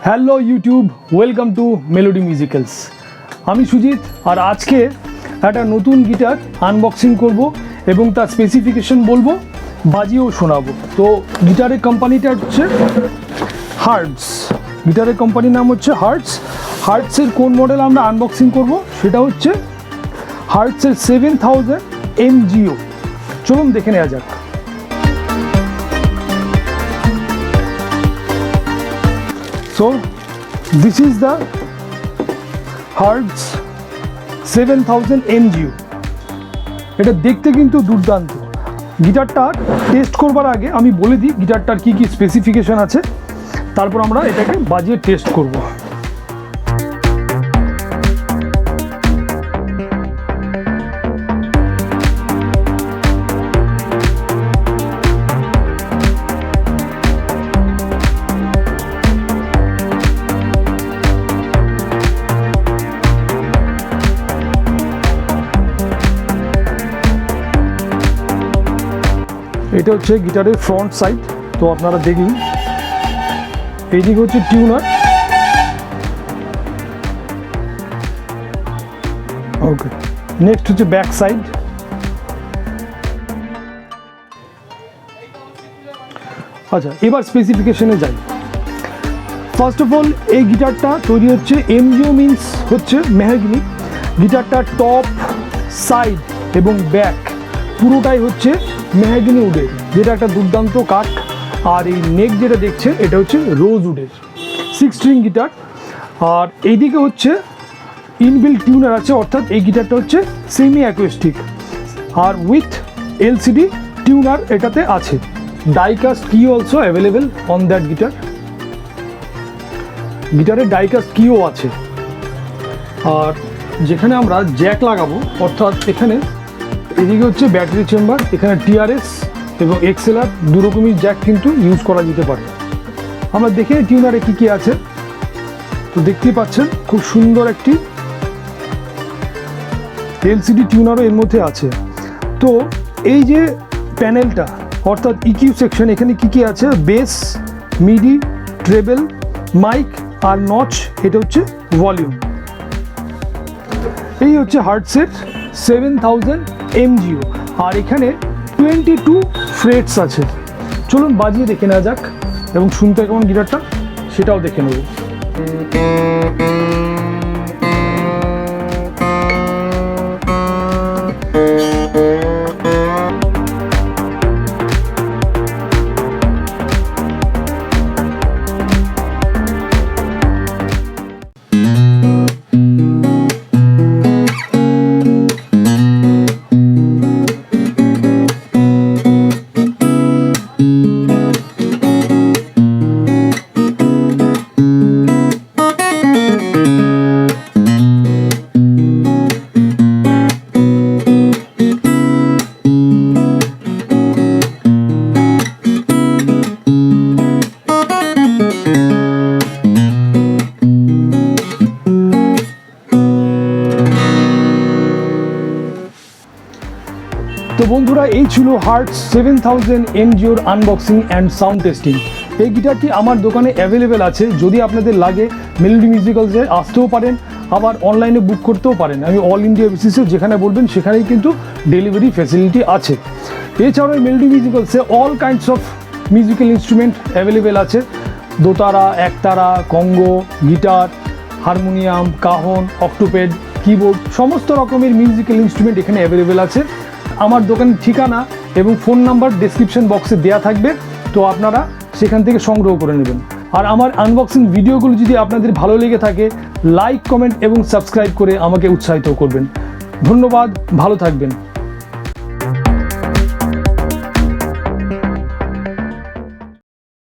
Hello YouTube, welcome to Melody Musicals. আমি সুজিত, আর আজকে একটা নতুন গিটার আনবক্সিং করব এবং তার স্পেসিফিকেশন বলবো, বাজিয়েও শোনাবো। তো গিটারের কোম্পানিটা হচ্ছে হার্টস। গিটারের কোম্পানির নাম হচ্ছে হার্টস। হার্টসের কোন মডেল আমরা আনবক্সিং করব সেটা হচ্ছে হার্টসের 7000 MGO। চলুন দেখে নেওয়া যাক। So this is the Hertz 7000 MGO। এটা দেখতে কিন্তু দুর্দান্ত। গিটারটা টেস্ট করবার আগে আমি বলে দিই গিটারটার কি কি স্পেসিফিকেশন আছে, তারপর আমরা এটাকে বাজিয়ে টেস্ট করব। এটা হচ্ছে গিটারের ফ্রন্ট সাইড। তো আপনারা দেখুন, এইদিকে হচ্ছে টিউনার। ওকে, নেক্সট হচ্ছে ব্যাক সাইড। আচ্ছা, এবার স্পেসিফিকেশনে যাই। ফার্স্ট অফ অল, এই গিটারটা তৈরি হচ্ছে এমজিও, মিনস হচ্ছে মেহগনি। গিটারটা টপ, সাইড এবং ব্যাক পুরোটাই হচ্ছে মেহগনি উডের, যেটা একটা দুর্দান্ত কাঠ। আর এই নেক যেটা দেখছেন এটা হচ্ছে রোজ উডের 6 স্ট্রিং গিটার। আর এইদিকে হচ্ছে ইনবিল্ট টিউনার আছে, অর্থাৎ এই গিটারটা হচ্ছে সেমি অ্যাকুস্টিক আর উইথ এলসিডি টিউনার এটাতে আছে। Diecast key also available on that guitar. গিটারের ডাইকাস্ট কিও আছে। আর যেখানে আমরা জ্যাক লাগাবো, অর্থাৎ এখানে এদিকে হচ্ছে ব্যাটারি চেম্বার, এখানে টিআরএস এবং এক্সএলআর দু রকমই জ্যাক কিন্তু ইউজ করা যেতে পারে। আমরা দেখে টিউনারে কী কী আছে। তো দেখতেই পাচ্ছেন খুব সুন্দর একটি এলসিডি টিউনারও এর মধ্যে আছে। তো এই যে প্যানেলটা, অর্থাৎ ইকিউ সেকশন, এখানে কী কী আছে? বেস, মিডি, ট্রেবেল, মাইক আর নচ। এটা হচ্ছে ভলিউম। এই হচ্ছে হার্টসের 7000 MGO। আর এখানে 22 ফ্রেটস আছে। চলুন বাজিয়ে দেখে নেওয়া যাক এবং শুনতে কেমন গিটারটা সেটাও দেখে নেব। তো বন্ধুরা, এই ছিল হার্টস 7000 MGOর আনবক্সিং অ্যান্ড সাউন্ড টেস্টিং। এই গিটারটি আমার দোকানে অ্যাভেলেবেল আছে। যদি আপনাদের লাগে মেলোডি মিউজিক্যালসে আসতেও পারেন, আবার অনলাইনে বুক করতেও পারেন। আমি অল ইন্ডিয়া বেসিসে যেখানে বলবেন সেখানেই কিন্তু ডেলিভারি ফ্যাসিলিটি আছে। এছাড়াও মেলোডি মিউজিক্যালসে all kinds of musical instrument available আছে। Dotara, ektara, conga, guitar, harmonium, cajon, octopad, keyboard, সমস্ত রকমের মিউজিক্যাল ইনস্ট্রুমেন্ট এখানে অ্যাভেলেবেল আছে। আমার দোকানের ঠিকানা এবং ফোন নাম্বার ডেসক্রিপশন বক্সে দেওয়া থাকবে, তো আপনারা সেখান থেকে সংগ্রহ করে নেবেন। আর আমার আনবক্সিং ভিডিওগুলো যদি আপনাদের ভালো লেগে থাকে, লাইক, কমেন্ট এবং সাবস্ক্রাইব করে আমাকে উৎসাহিত করবেন। ধন্যবাদ, ভালো থাকবেন।